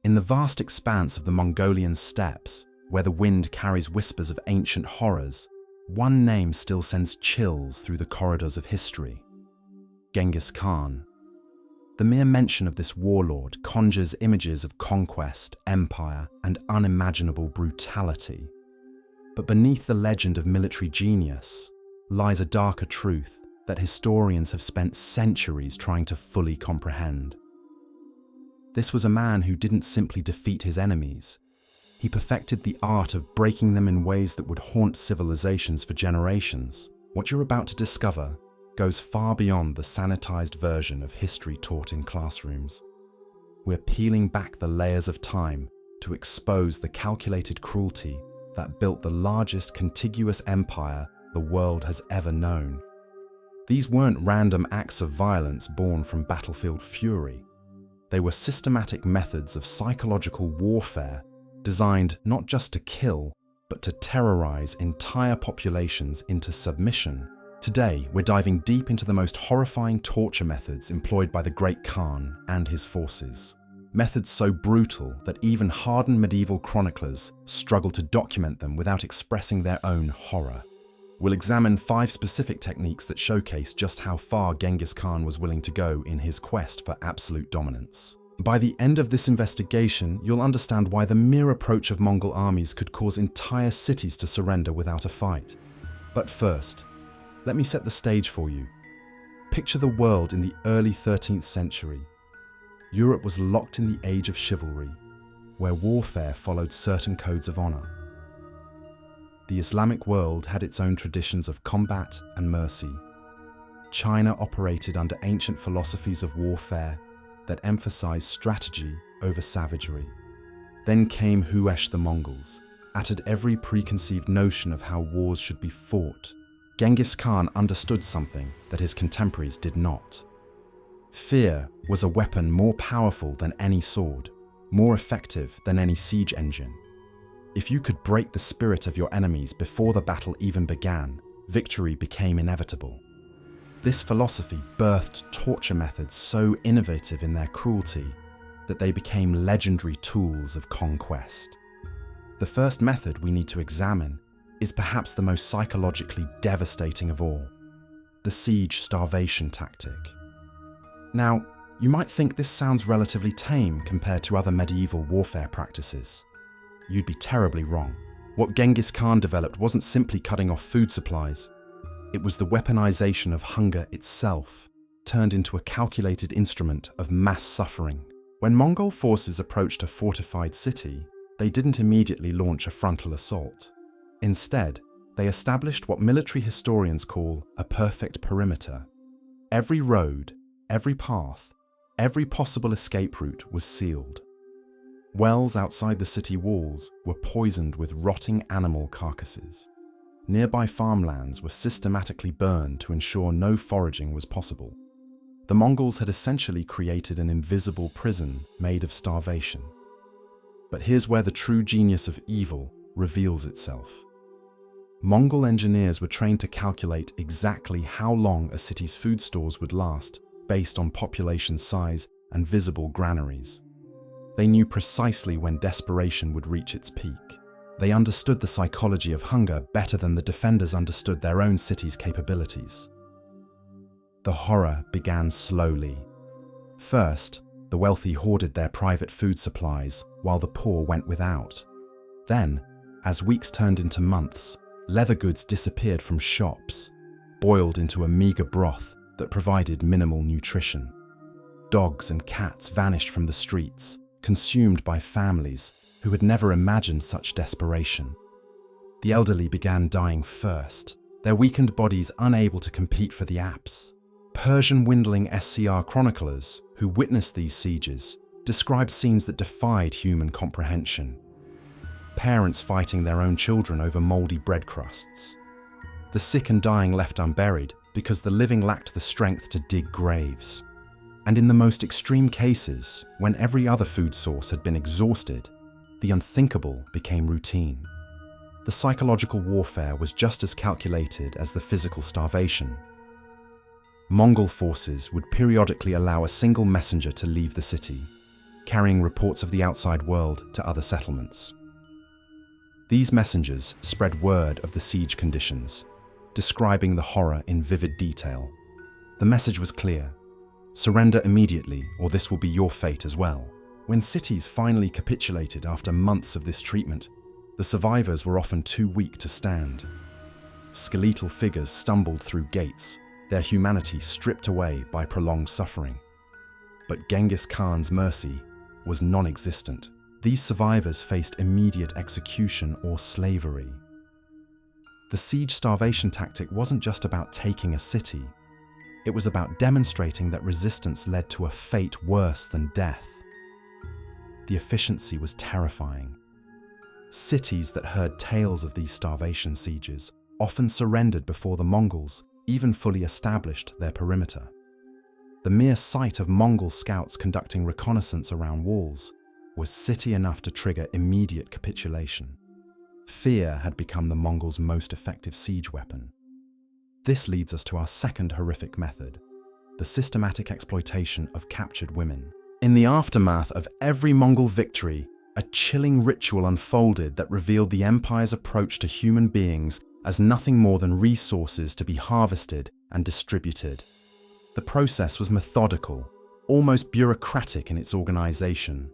In the vast expanse of the Mongolian steppes, where the wind carries whispers of ancient horrors, one name still sends chills through the corridors of history: Genghis Khan. The mere mention of this warlord conjures images of conquest, empire, and unimaginable brutality. But beneath the legend of military genius lies a darker truth that historians have spent centuries trying to fully comprehend. This was a man who didn't simply defeat his enemies. He perfected the art of breaking them in ways that would haunt civilizations for generations. What you're about to discover goes far beyond the sanitized version of history taught in classrooms. We're peeling back the layers of time to expose the calculated cruelty that built the largest contiguous empire the world has ever known. These weren't random acts of violence born from battlefield fury. They were systematic methods of psychological warfare designed not just to kill, but to terrorize entire populations into submission. Today, we're diving deep into the most horrifying torture methods employed by the Great Khan and his forces. Methods so brutal that even hardened medieval chroniclers struggle to document them without expressing their own horror. We'll examine 5 specific techniques that showcase just how far Genghis Khan was willing to go in his quest for absolute dominance. By the end of this investigation, you'll understand why the mere approach of Mongol armies could cause entire cities to surrender without a fight. But first, let me set the stage for you. Picture the world in the early 13th century. Europe was locked in the age of chivalry, where warfare followed certain codes of honor. The Islamic world had its own traditions of combat and mercy. China operated under ancient philosophies of warfare that emphasized strategy over savagery. Then came Huesh the Mongols, uttered every preconceived notion of how wars should be fought. Genghis Khan understood something that his contemporaries did not. Fear was a weapon more powerful than any sword, more effective than any siege engine. If you could break the spirit of your enemies before the battle even began, victory became inevitable. This philosophy birthed torture methods so innovative in their cruelty that they became legendary tools of conquest. The first method we need to examine is perhaps the most psychologically devastating of all: the siege starvation tactic. Now, you might think this sounds relatively tame compared to other medieval warfare practices. You'd be terribly wrong. What Genghis Khan developed wasn't simply cutting off food supplies. It was the weaponization of hunger itself, turned into a calculated instrument of mass suffering. When Mongol forces approached a fortified city, they didn't immediately launch a frontal assault. Instead, they established what military historians call a perfect perimeter. Every road, every path, every possible escape route was sealed. Wells outside the city walls were poisoned with rotting animal carcasses. Nearby farmlands were systematically burned to ensure no foraging was possible. The Mongols had essentially created an invisible prison made of starvation. But here's where the true genius of evil reveals itself. Mongol engineers were trained to calculate exactly how long a city's food stores would last based on population size and visible granaries. They knew precisely when desperation would reach its peak. They understood the psychology of hunger better than the defenders understood their own city's capabilities. The horror began slowly. First, the wealthy hoarded their private food supplies while the poor went without. Then, as weeks turned into months, leather goods disappeared from shops, boiled into a meager broth that provided minimal nutrition. Dogs and cats vanished from the streets, consumed by families who had never imagined such desperation. The elderly began dying first, their weakened bodies unable to compete for the apes. Persian Windling SCR chroniclers who witnessed these sieges described scenes that defied human comprehension. Parents fighting their own children over moldy bread crusts. The sick and dying left unburied because the living lacked the strength to dig graves. And in the most extreme cases, when every other food source had been exhausted, the unthinkable became routine. The psychological warfare was just as calculated as the physical starvation. Mongol forces would periodically allow a single messenger to leave the city. carrying reports of the outside world to other settlements. These messengers spread word of the siege conditions, describing the horror in vivid detail. The message was clear: surrender immediately, or this will be your fate as well. When cities finally capitulated after months of this treatment, the survivors were often too weak to stand. Skeletal figures stumbled through gates, their humanity stripped away by prolonged suffering. But Genghis Khan's mercy was non-existent. These survivors faced immediate execution or slavery. The siege starvation tactic wasn't just about taking a city. It was about demonstrating that resistance led to a fate worse than death. The efficiency was terrifying. Cities that heard tales of these starvation sieges often surrendered before the Mongols even fully established their perimeter. The mere sight of Mongol scouts conducting reconnaissance around walls was city enough to trigger immediate capitulation. Fear had become the Mongols' most effective siege weapon. This leads us to our second horrific method: the systematic exploitation of captured women. In the aftermath of every Mongol victory, a chilling ritual unfolded that revealed the empire's approach to human beings as nothing more than resources to be harvested and distributed. The process was methodical, almost bureaucratic in its organization.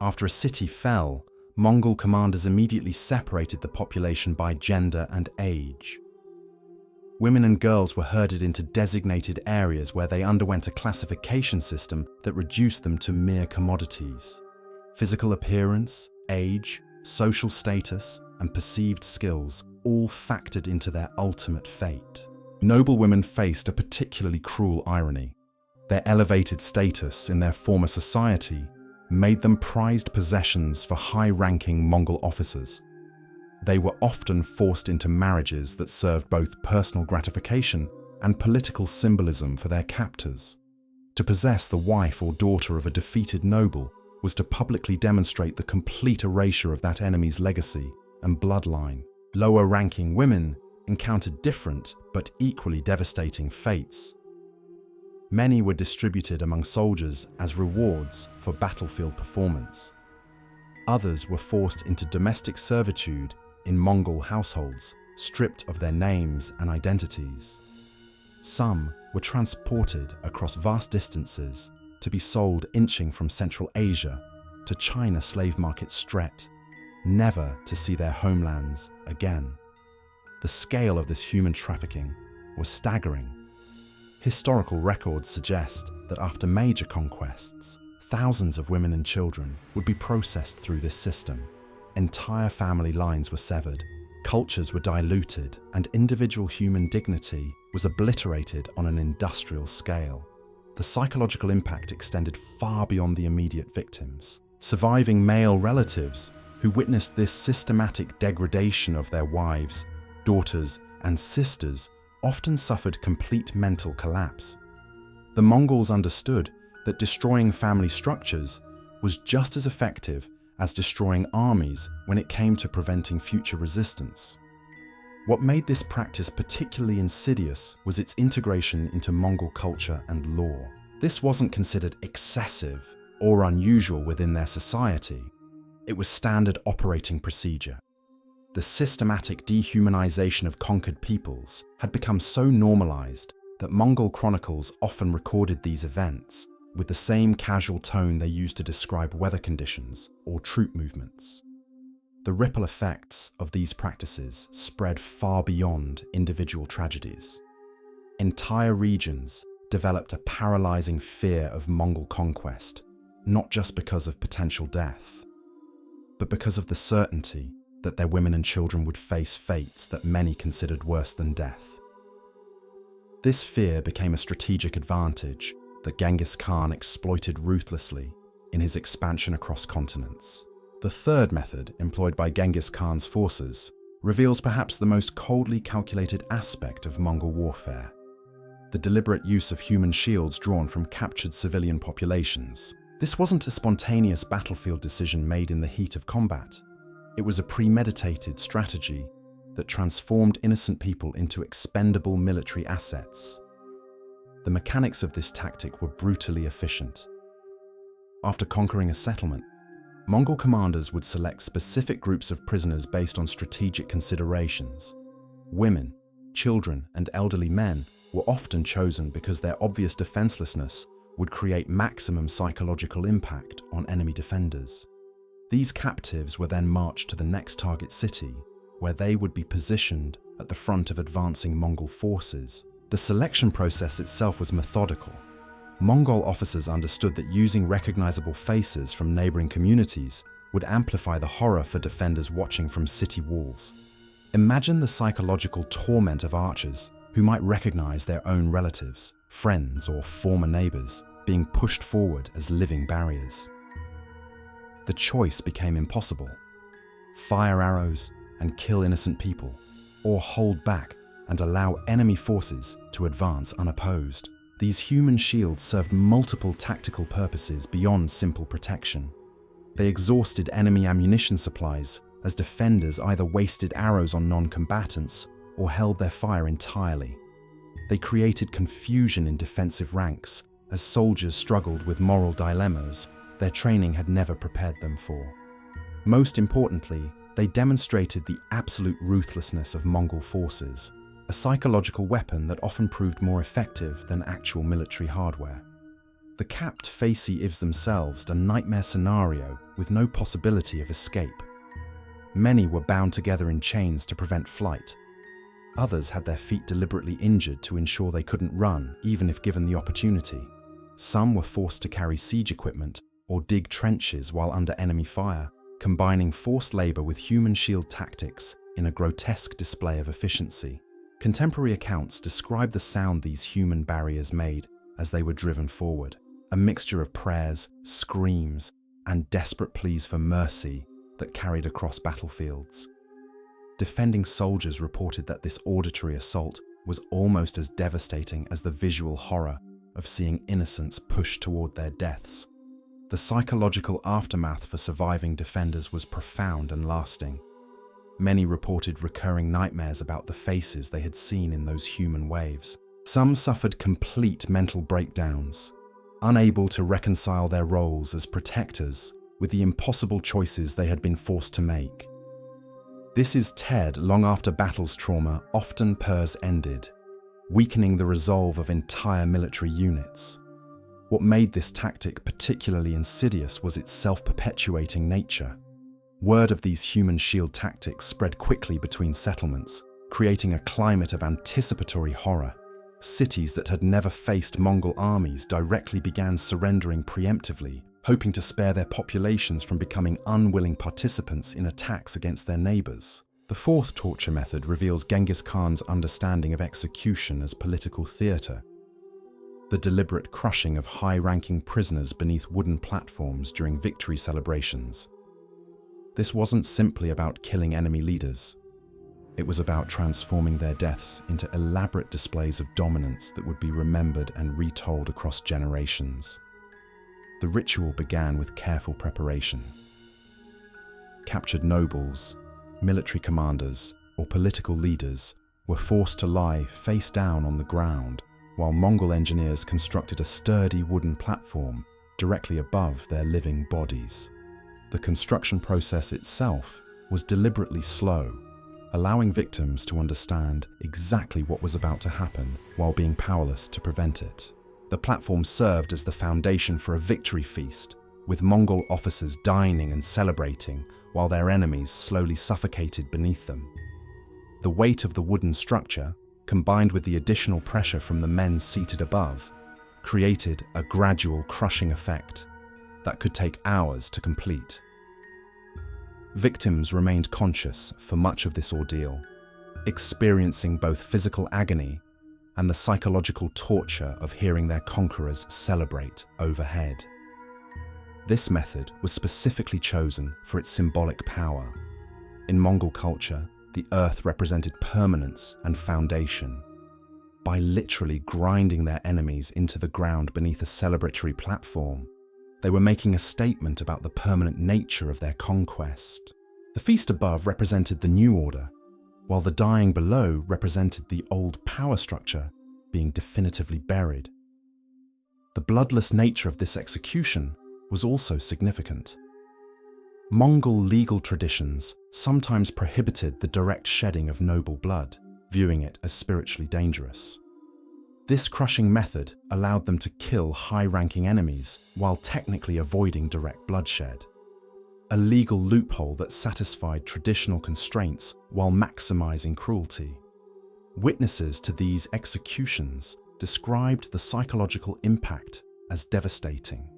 After a city fell, Mongol commanders immediately separated the population by gender and age. Women and girls were herded into designated areas where they underwent a classification system that reduced them to mere commodities. Physical appearance, age, social status, and perceived skills all factored into their ultimate fate. Noble women faced a particularly cruel irony. Their elevated status in their former society made them prized possessions for high-ranking Mongol officers. They were often forced into marriages that served both personal gratification and political symbolism for their captors. To possess the wife or daughter of a defeated noble was to publicly demonstrate the complete erasure of that enemy's legacy and bloodline. Lower-ranking women encountered different but equally devastating fates. Many were distributed among soldiers as rewards for battlefield performance. Others were forced into domestic servitude in Mongol households, stripped of their names and identities. Some were transported across vast distances to be sold inching from Central Asia to China slave market Stret, never to see their homelands again. The scale of this human trafficking was staggering. Historical records suggest that after major conquests, thousands of women and children would be processed through this system. Entire family lines were severed, cultures were diluted, and individual human dignity was obliterated on an industrial scale. The psychological impact extended far beyond the immediate victims. Surviving male relatives who witnessed this systematic degradation of their wives, daughters, and sisters often suffered complete mental collapse. The Mongols understood that destroying family structures was just as effective as destroying armies when it came to preventing future resistance. What made this practice particularly insidious was its integration into Mongol culture and law. This wasn't considered excessive or unusual within their society. It was standard operating procedure. The systematic dehumanization of conquered peoples had become so normalized that Mongol chronicles often recorded these events with the same casual tone they used to describe weather conditions or troop movements. The ripple effects of these practices spread far beyond individual tragedies. Entire regions developed a paralyzing fear of Mongol conquest, not just because of potential death, but because of the certainty that their women and children would face fates that many considered worse than death. This fear became a strategic advantage that Genghis Khan exploited ruthlessly in his expansion across continents. The third method employed by Genghis Khan's forces reveals perhaps the most coldly calculated aspect of Mongol warfare: the deliberate use of human shields drawn from captured civilian populations. This wasn't a spontaneous battlefield decision made in the heat of combat. It was a premeditated strategy that transformed innocent people into expendable military assets. The mechanics of this tactic were brutally efficient. After conquering a settlement, Mongol commanders would select specific groups of prisoners based on strategic considerations. Women, children, and elderly men were often chosen because their obvious defenselessness would create maximum psychological impact on enemy defenders. These captives were then marched to the next target city, where they would be positioned at the front of advancing Mongol forces. The selection process itself was methodical. Mongol officers understood that using recognizable faces from neighboring communities would amplify the horror for defenders watching from city walls. Imagine the psychological torment of archers who might recognize their own relatives, friends, or former neighbors being pushed forward as living barriers. The choice became impossible: fire arrows and kill innocent people, or hold back and allow enemy forces to advance unopposed. These human shields served multiple tactical purposes beyond simple protection. They exhausted enemy ammunition supplies, as defenders either wasted arrows on non-combatants or held their fire entirely. They created confusion in defensive ranks, as soldiers struggled with moral dilemmas their training had never prepared them for. Most importantly, they demonstrated the absolute ruthlessness of Mongol forces, a psychological weapon that often proved more effective than actual military hardware. The capped Facy-Ivs themselves a nightmare scenario with no possibility of escape. Many were bound together in chains to prevent flight. Others had their feet deliberately injured to ensure they couldn't run, even if given the opportunity. Some were forced to carry siege equipment or dig trenches while under enemy fire, combining forced labor with human shield tactics in a grotesque display of efficiency. Contemporary accounts describe the sound these human barriers made as they were driven forward, a mixture of prayers, screams, and desperate pleas for mercy that carried across battlefields. Defending soldiers reported that this auditory assault was almost as devastating as the visual horror of seeing innocents pushed toward their deaths. The psychological aftermath for surviving defenders was profound and lasting. Many reported recurring nightmares about the faces they had seen in those human waves. Some suffered complete mental breakdowns, unable to reconcile their roles as protectors with the impossible choices they had been forced to make. This is TED long after battle's trauma often ended, weakening the resolve of entire military units. What made this tactic particularly insidious was its self-perpetuating nature. Word of these human shield tactics spread quickly between settlements, creating a climate of anticipatory horror. Cities that had never faced Mongol armies directly began surrendering preemptively, hoping to spare their populations from becoming unwilling participants in attacks against their neighbors. The fourth torture method reveals Genghis Khan's understanding of execution as political theater. The deliberate crushing of high-ranking prisoners beneath wooden platforms during victory celebrations. This wasn't simply about killing enemy leaders. It was about transforming their deaths into elaborate displays of dominance that would be remembered and retold across generations. The ritual began with careful preparation. Captured nobles, military commanders, or political leaders were forced to lie face down on the ground, while Mongol engineers constructed a sturdy wooden platform directly above their living bodies. The construction process itself was deliberately slow, allowing victims to understand exactly what was about to happen while being powerless to prevent it. The platform served as the foundation for a victory feast, with Mongol officers dining and celebrating while their enemies slowly suffocated beneath them. The weight of the wooden structure, combined with the additional pressure from the men seated above, created a gradual crushing effect that could take hours to complete. Victims remained conscious for much of this ordeal, experiencing both physical agony and the psychological torture of hearing their conquerors celebrate overhead. This method was specifically chosen for its symbolic power. In Mongol culture, the earth represented permanence and foundation. By literally grinding their enemies into the ground beneath a celebratory platform, they were making a statement about the permanent nature of their conquest. The feast above represented the new order, while the dying below represented the old power structure being definitively buried. The bloodless nature of this execution was also significant. Mongol legal traditions sometimes prohibited the direct shedding of noble blood, viewing it as spiritually dangerous. This crushing method allowed them to kill high-ranking enemies while technically avoiding direct bloodshed, a legal loophole that satisfied traditional constraints while maximizing cruelty. Witnesses to these executions described the psychological impact as devastating.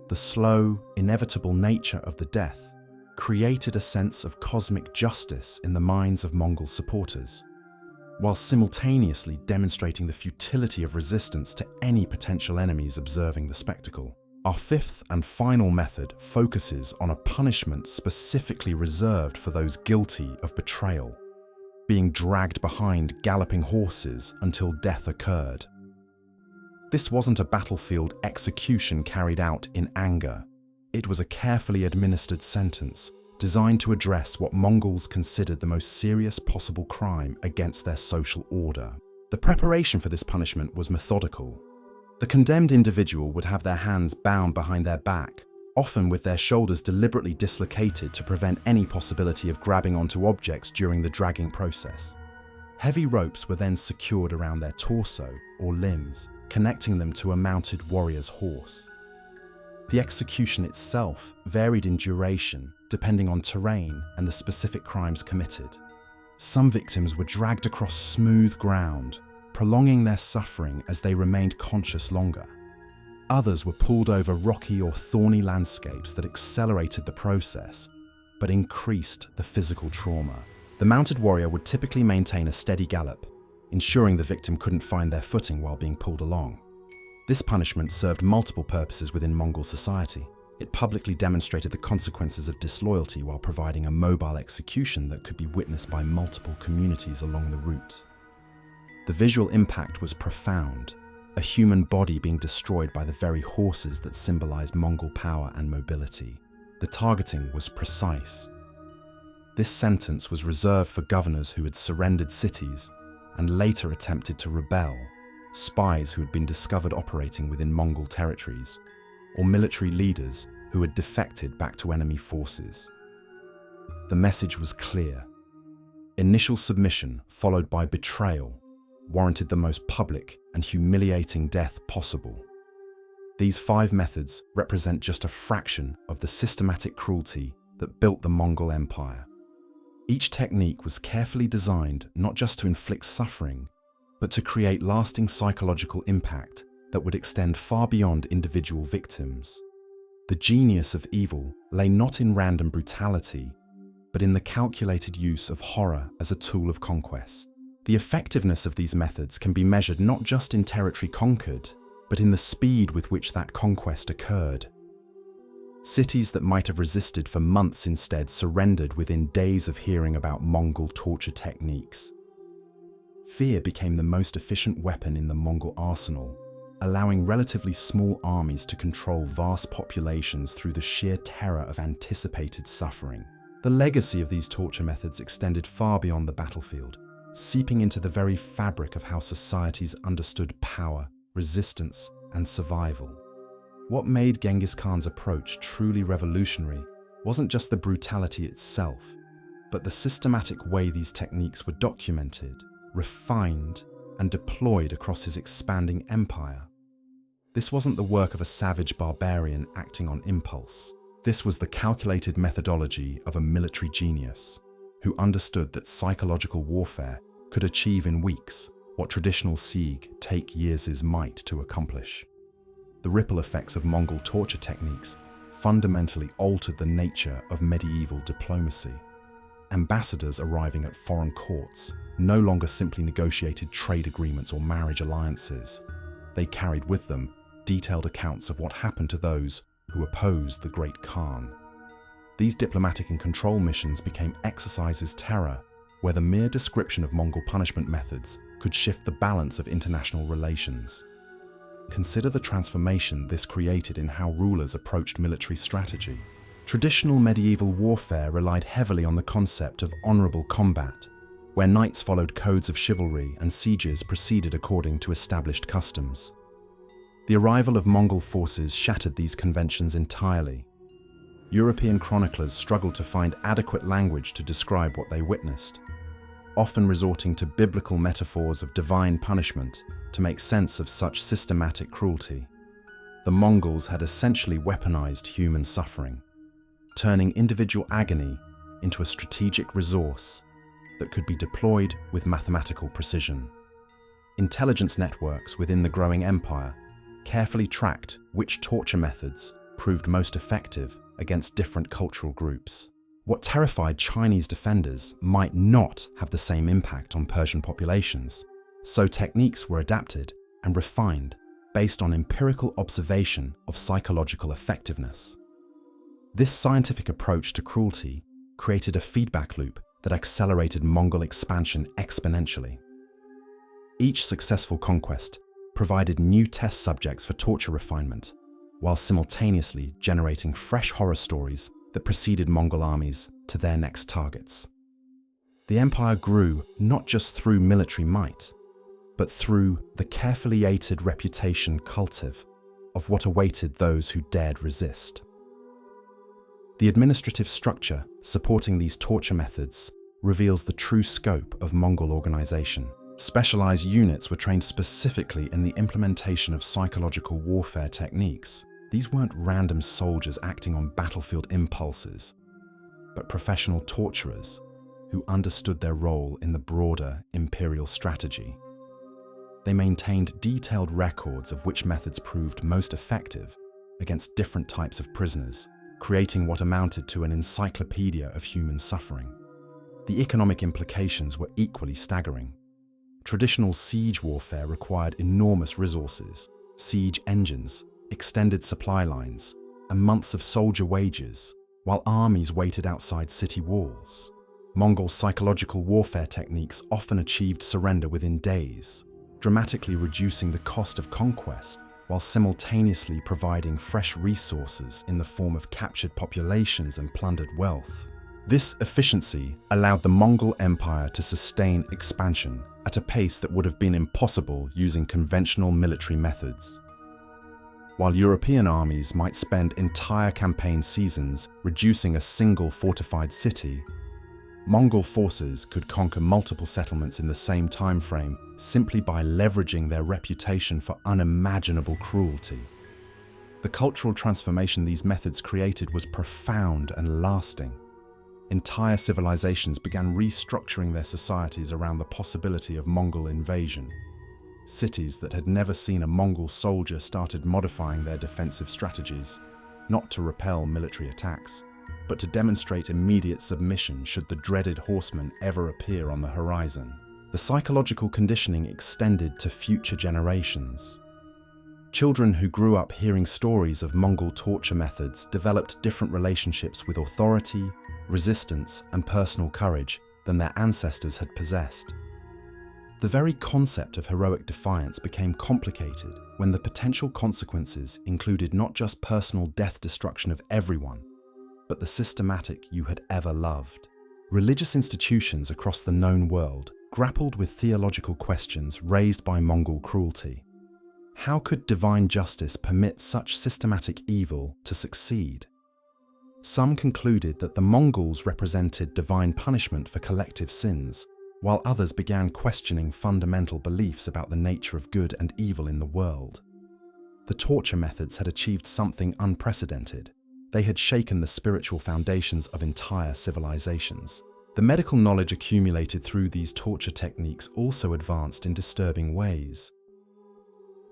The slow, inevitable nature of the death created a sense of cosmic justice in the minds of Mongol supporters, while simultaneously demonstrating the futility of resistance to any potential enemies observing the spectacle. Our fifth and final method focuses on a punishment specifically reserved for those guilty of betrayal, being dragged behind galloping horses until death occurred. This wasn't a battlefield execution carried out in anger. It was a carefully administered sentence designed to address what Mongols considered the most serious possible crime against their social order. The preparation for this punishment was methodical. The condemned individual would have their hands bound behind their back, often with their shoulders deliberately dislocated to prevent any possibility of grabbing onto objects during the dragging process. Heavy ropes were then secured around their torso or limbs, connecting them to a mounted warrior's horse. The execution itself varied in duration depending on terrain and the specific crimes committed. Some victims were dragged across smooth ground, prolonging their suffering as they remained conscious longer. Others were pulled over rocky or thorny landscapes that accelerated the process, but increased the physical trauma. The mounted warrior would typically maintain a steady gallop, ensuring the victim couldn't find their footing while being pulled along. This punishment served multiple purposes within Mongol society. It publicly demonstrated the consequences of disloyalty while providing a mobile execution that could be witnessed by multiple communities along the route. The visual impact was profound, a human body being destroyed by the very horses that symbolized Mongol power and mobility. The targeting was precise. This sentence was reserved for governors who had surrendered cities and later attempted to rebel, spies who had been discovered operating within Mongol territories, or military leaders who had defected back to enemy forces. The message was clear. Initial submission followed by betrayal warranted the most public and humiliating death possible. These 5 methods represent just a fraction of the systematic cruelty that built the Mongol Empire. Each technique was carefully designed not just to inflict suffering, but to create lasting psychological impact that would extend far beyond individual victims. The genius of evil lay not in random brutality, but in the calculated use of horror as a tool of conquest. The effectiveness of these methods can be measured not just in territory conquered, but in the speed with which that conquest occurred. Cities that might have resisted for months instead surrendered within days of hearing about Mongol torture techniques. Fear became the most efficient weapon in the Mongol arsenal, allowing relatively small armies to control vast populations through the sheer terror of anticipated suffering. The legacy of these torture methods extended far beyond the battlefield, seeping into the very fabric of how societies understood power, resistance, and survival. What made Genghis Khan's approach truly revolutionary wasn't just the brutality itself, but the systematic way these techniques were documented, refined, and deployed across his expanding empire. This wasn't the work of a savage barbarian acting on impulse. This was the calculated methodology of a military genius who understood that psychological warfare could achieve in weeks what traditional siege take years' might to accomplish. The ripple effects of Mongol torture techniques fundamentally altered the nature of medieval diplomacy. Ambassadors arriving at foreign courts no longer simply negotiated trade agreements or marriage alliances. They carried with them detailed accounts of what happened to those who opposed the Great Khan. These diplomatic and control missions became exercises terror, where the mere description of Mongol punishment methods could shift the balance of international relations. Consider the transformation this created in how rulers approached military strategy. Traditional medieval warfare relied heavily on the concept of honorable combat, where knights followed codes of chivalry and sieges proceeded according to established customs. The arrival of Mongol forces shattered these conventions entirely. European chroniclers struggled to find adequate language to describe what they witnessed, often resorting to biblical metaphors of divine punishment to make sense of such systematic cruelty. The Mongols had essentially weaponized human suffering, turning individual agony into a strategic resource that could be deployed with mathematical precision. Intelligence networks within the growing empire carefully tracked which torture methods proved most effective against different cultural groups. What terrified Chinese defenders might not have the same impact on Persian populations, so techniques were adapted and refined based on empirical observation of psychological effectiveness. This scientific approach to cruelty created a feedback loop that accelerated Mongol expansion exponentially. Each successful conquest provided new test subjects for torture refinement, while simultaneously generating fresh horror stories that preceded Mongol armies to their next targets. The empire grew not just through military might, but through the carefully aided reputation cultive of what awaited those who dared resist. The administrative structure supporting these torture methods reveals the true scope of Mongol organization. Specialized units were trained specifically in the implementation of psychological warfare techniques. These weren't random soldiers acting on battlefield impulses, but professional torturers who understood their role in the broader imperial strategy. They maintained detailed records of which methods proved most effective against different types of prisoners, creating what amounted to an encyclopedia of human suffering. The economic implications were equally staggering. Traditional siege warfare required enormous resources, siege engines, extended supply lines, and months of soldier wages, while armies waited outside city walls. Mongol psychological warfare techniques often achieved surrender within days, dramatically reducing the cost of conquest while simultaneously providing fresh resources in the form of captured populations and plundered wealth. This efficiency allowed the Mongol Empire to sustain expansion at a pace that would have been impossible using conventional military methods. While European armies might spend entire campaign seasons reducing a single fortified city, Mongol forces could conquer multiple settlements in the same time frame simply by leveraging their reputation for unimaginable cruelty. The cultural transformation these methods created was profound and lasting. Entire civilizations began restructuring their societies around the possibility of Mongol invasion. Cities that had never seen a Mongol soldier started modifying their defensive strategies, not to repel military attacks, but to demonstrate immediate submission should the dreaded horsemen ever appear on the horizon. The psychological conditioning extended to future generations. Children who grew up hearing stories of Mongol torture methods developed different relationships with authority, resistance, and personal courage than their ancestors had possessed. The very concept of heroic defiance became complicated when the potential consequences included not just personal destruction of everyone, but the systematic you had ever loved. Religious institutions across the known world grappled with theological questions raised by Mongol cruelty. How could divine justice permit such systematic evil to succeed? Some concluded that the Mongols represented divine punishment for collective sins, while others began questioning fundamental beliefs about the nature of good and evil in the world. The torture methods had achieved something unprecedented. They had shaken the spiritual foundations of entire civilizations. The medical knowledge accumulated through these torture techniques also advanced in disturbing ways.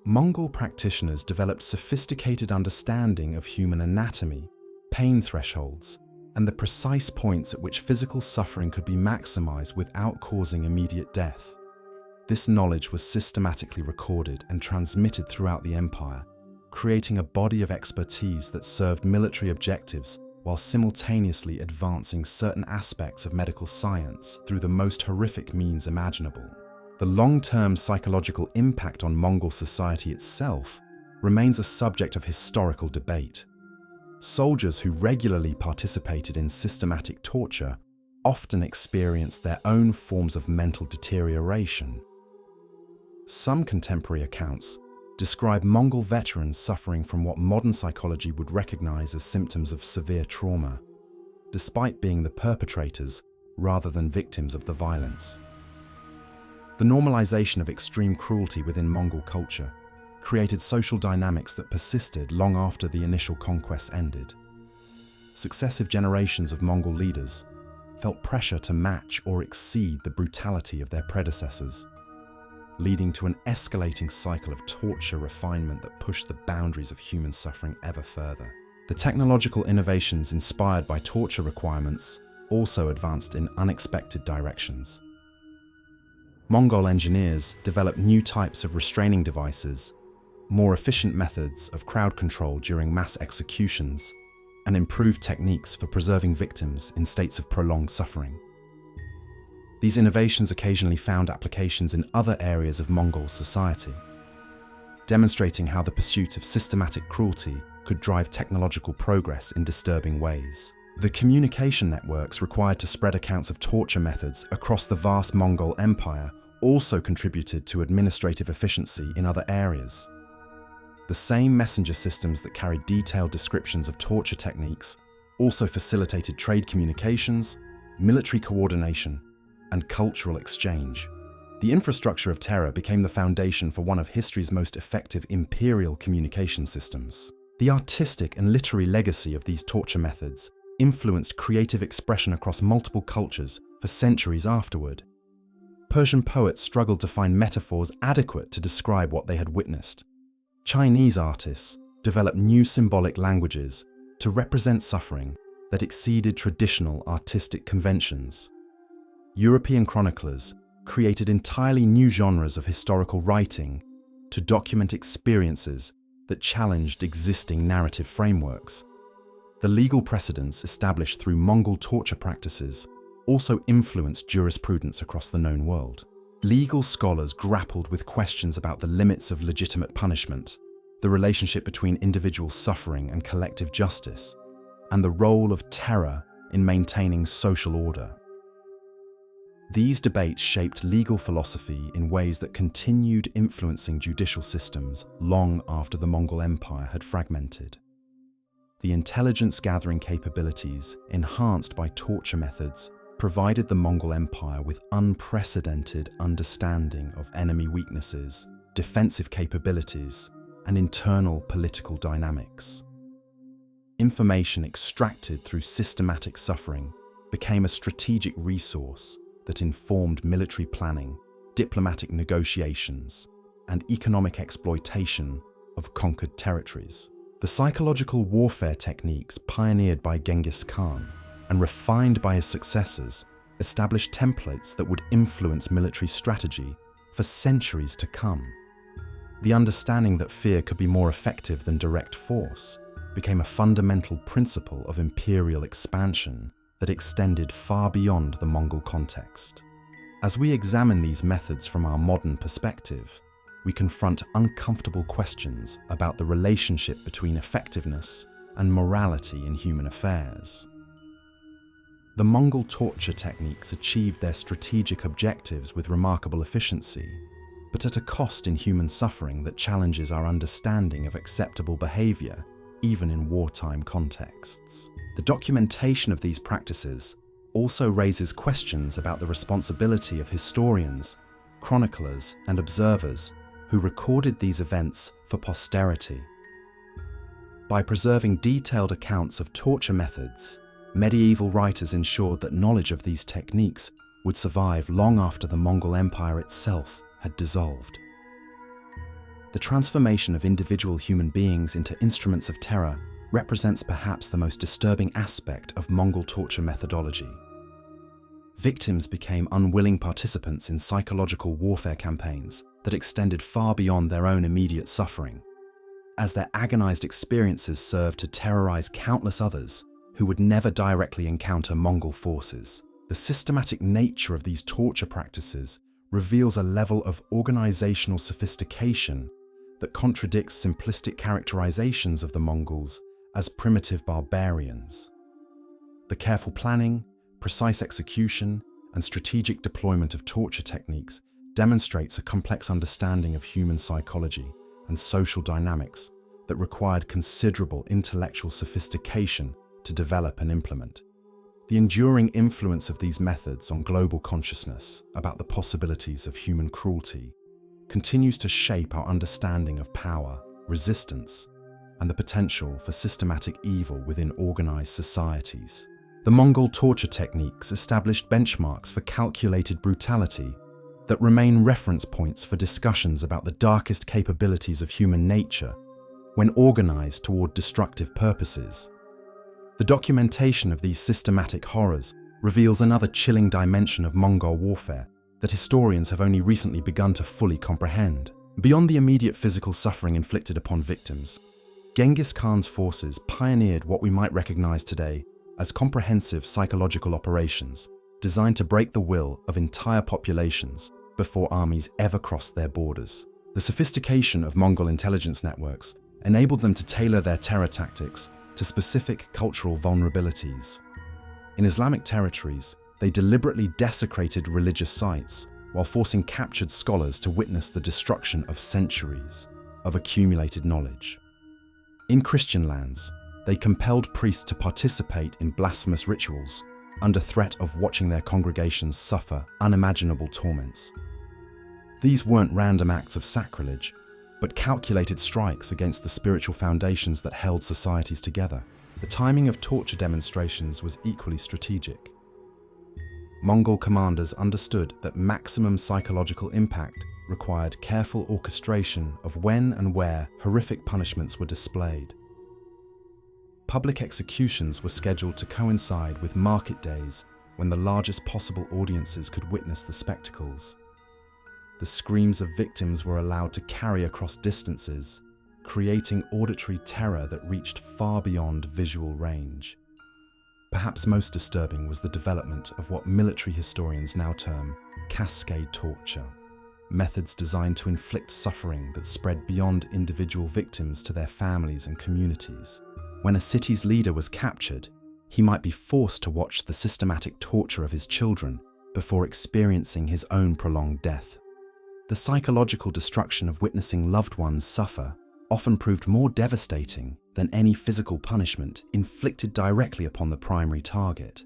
Mongol practitioners developed sophisticated understanding of human anatomy, pain thresholds, and the precise points at which physical suffering could be maximized without causing immediate death. This knowledge was systematically recorded and transmitted throughout the empire, creating a body of expertise that served military objectives while simultaneously advancing certain aspects of medical science through the most horrific means imaginable. The long-term psychological impact on Mongol society itself remains a subject of historical debate. Soldiers who regularly participated in systematic torture often experienced their own forms of mental deterioration. Some contemporary accounts describe Mongol veterans suffering from what modern psychology would recognize as symptoms of severe trauma, despite being the perpetrators rather than victims of the violence. The normalization of extreme cruelty within Mongol culture created social dynamics that persisted long after the initial conquests ended. Successive generations of Mongol leaders felt pressure to match or exceed the brutality of their predecessors, leading to an escalating cycle of torture refinement that pushed the boundaries of human suffering ever further. The technological innovations inspired by torture requirements also advanced in unexpected directions. Mongol engineers developed new types of restraining devices, more efficient methods of crowd control during mass executions, and improved techniques for preserving victims in states of prolonged suffering. These innovations occasionally found applications in other areas of Mongol society, demonstrating how the pursuit of systematic cruelty could drive technological progress in disturbing ways. The communication networks required to spread accounts of torture methods across the vast Mongol Empire also contributed to administrative efficiency in other areas. The same messenger systems that carried detailed descriptions of torture techniques also facilitated trade communications, military coordination, and cultural exchange. The infrastructure of terror became the foundation for one of history's most effective imperial communication systems. The artistic and literary legacy of these torture methods influenced creative expression across multiple cultures for centuries afterward. Persian poets struggled to find metaphors adequate to describe what they had witnessed. Chinese artists developed new symbolic languages to represent suffering that exceeded traditional artistic conventions. European chroniclers created entirely new genres of historical writing to document experiences that challenged existing narrative frameworks. The legal precedents established through Mongol torture practices also influenced jurisprudence across the known world. Legal scholars grappled with questions about the limits of legitimate punishment, the relationship between individual suffering and collective justice, and the role of terror in maintaining social order. These debates shaped legal philosophy in ways that continued influencing judicial systems long after the Mongol Empire had fragmented. The intelligence-gathering capabilities enhanced by torture methods provided the Mongol Empire with unprecedented understanding of enemy weaknesses, defensive capabilities, and internal political dynamics. Information extracted through systematic suffering became a strategic resource that informed military planning, diplomatic negotiations, and economic exploitation of conquered territories. The psychological warfare techniques pioneered by Genghis Khan and refined by his successors established templates that would influence military strategy for centuries to come. The understanding that fear could be more effective than direct force became a fundamental principle of imperial expansion that extended far beyond the Mongol context. As we examine these methods from our modern perspective, we confront uncomfortable questions about the relationship between effectiveness and morality in human affairs. The Mongol torture techniques achieved their strategic objectives with remarkable efficiency, but at a cost in human suffering that challenges our understanding of acceptable behavior, even in wartime contexts. The documentation of these practices also raises questions about the responsibility of historians, chroniclers, and observers who recorded these events for posterity. By preserving detailed accounts of torture methods, medieval writers ensured that knowledge of these techniques would survive long after the Mongol Empire itself had dissolved. The transformation of individual human beings into instruments of terror represents perhaps the most disturbing aspect of Mongol torture methodology. Victims became unwilling participants in psychological warfare campaigns that extended far beyond their own immediate suffering, as their agonized experiences served to terrorize countless others who would never directly encounter Mongol forces. The systematic nature of these torture practices reveals a level of organizational sophistication that contradicts simplistic characterizations of the Mongols as primitive barbarians. The careful planning, precise execution, and strategic deployment of torture techniques demonstrates a complex understanding of human psychology and social dynamics that required considerable intellectual sophistication to develop and implement. The enduring influence of these methods on global consciousness about the possibilities of human cruelty continues to shape our understanding of power, resistance, and the potential for systematic evil within organized societies. The Mongol torture techniques established benchmarks for calculated brutality that remain reference points for discussions about the darkest capabilities of human nature when organized toward destructive purposes. The documentation of these systematic horrors reveals another chilling dimension of Mongol warfare that historians have only recently begun to fully comprehend. Beyond the immediate physical suffering inflicted upon victims, Genghis Khan's forces pioneered what we might recognize today as comprehensive psychological operations designed to break the will of entire populations before armies ever crossed their borders. The sophistication of Mongol intelligence networks enabled them to tailor their terror tactics to specific cultural vulnerabilities. In Islamic territories, they deliberately desecrated religious sites while forcing captured scholars to witness the destruction of centuries of accumulated knowledge. In Christian lands, they compelled priests to participate in blasphemous rituals under threat of watching their congregations suffer unimaginable torments. These weren't random acts of sacrilege, but calculated strikes against the spiritual foundations that held societies together. The timing of torture demonstrations was equally strategic. Mongol commanders understood that maximum psychological impact required careful orchestration of when and where horrific punishments were displayed. Public executions were scheduled to coincide with market days when the largest possible audiences could witness the spectacles. The screams of victims were allowed to carry across distances, creating auditory terror that reached far beyond visual range. Perhaps most disturbing was the development of what military historians now term cascade torture, methods designed to inflict suffering that spread beyond individual victims to their families and communities. When a city's leader was captured, he might be forced to watch the systematic torture of his children before experiencing his own prolonged death. The psychological destruction of witnessing loved ones suffer often proved more devastating than any physical punishment inflicted directly upon the primary target.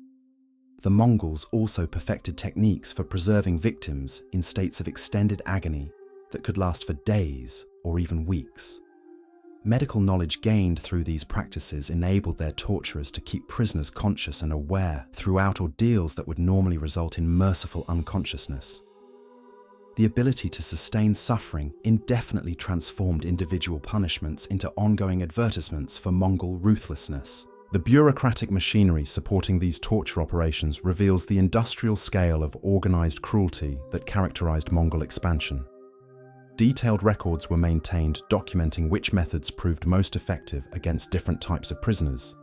The Mongols also perfected techniques for preserving victims in states of extended agony that could last for days or even weeks. Medical knowledge gained through these practices enabled their torturers to keep prisoners conscious and aware throughout ordeals that would normally result in merciful unconsciousness. The ability to sustain suffering indefinitely transformed individual punishments into ongoing advertisements for Mongol ruthlessness. The bureaucratic machinery supporting these torture operations reveals the industrial scale of organized cruelty that characterized Mongol expansion. Detailed records were maintained documenting which methods proved most effective against different types of prisoners.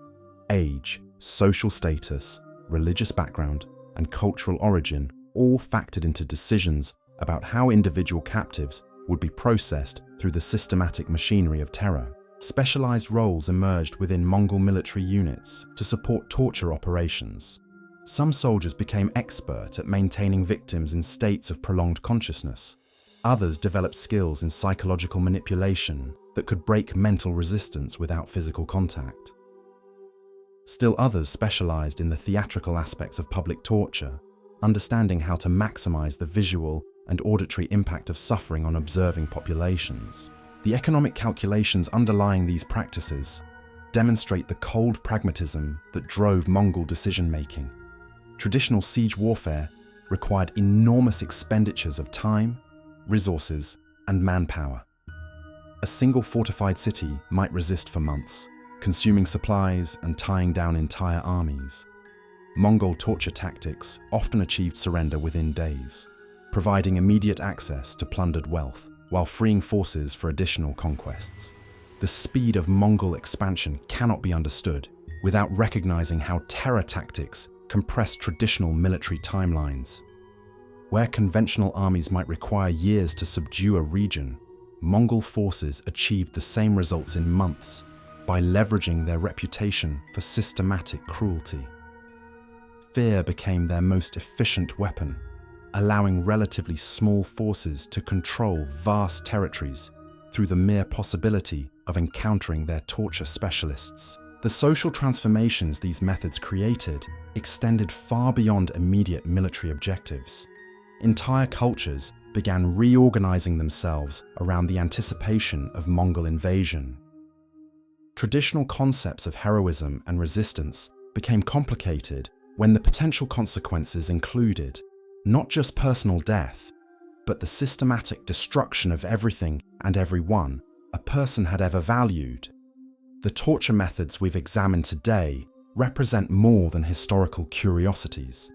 Age, social status, religious background, and cultural origin all factored into decisions about how individual captives would be processed through the systematic machinery of terror. Specialized roles emerged within Mongol military units to support torture operations. Some soldiers became expert at maintaining victims in states of prolonged consciousness. Others developed skills in psychological manipulation that could break mental resistance without physical contact. Still others specialized in the theatrical aspects of public torture, understanding how to maximize the visual and auditory impact of suffering on observing populations. The economic calculations underlying these practices demonstrate the cold pragmatism that drove Mongol decision-making. Traditional siege warfare required enormous expenditures of time, resources, and manpower. A single fortified city might resist for months, consuming supplies and tying down entire armies. Mongol torture tactics often achieved surrender within days, providing immediate access to plundered wealth, while freeing forces for additional conquests. The speed of Mongol expansion cannot be understood without recognizing how terror tactics compressed traditional military timelines. Where conventional armies might require years to subdue a region, Mongol forces achieved the same results in months by leveraging their reputation for systematic cruelty. Fear became their most efficient weapon, allowing relatively small forces to control vast territories through the mere possibility of encountering their torture specialists. The social transformations these methods created extended far beyond immediate military objectives. Entire cultures began reorganizing themselves around the anticipation of Mongol invasion. Traditional concepts of heroism and resistance became complicated when the potential consequences included not just personal death, but the systematic destruction of everything and everyone a person had ever valued. The torture methods we've examined today represent more than historical curiosities.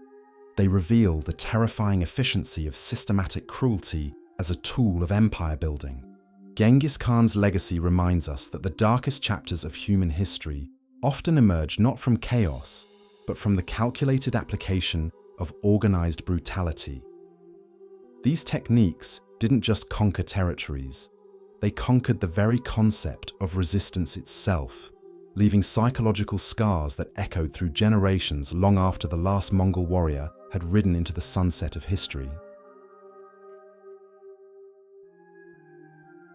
They reveal the terrifying efficiency of systematic cruelty as a tool of empire building. Genghis Khan's legacy reminds us that the darkest chapters of human history often emerge not from chaos, but from the calculated application of organized brutality. These techniques didn't just conquer territories, they conquered the very concept of resistance itself, leaving psychological scars that echoed through generations long after the last Mongol warrior had ridden into the sunset of history.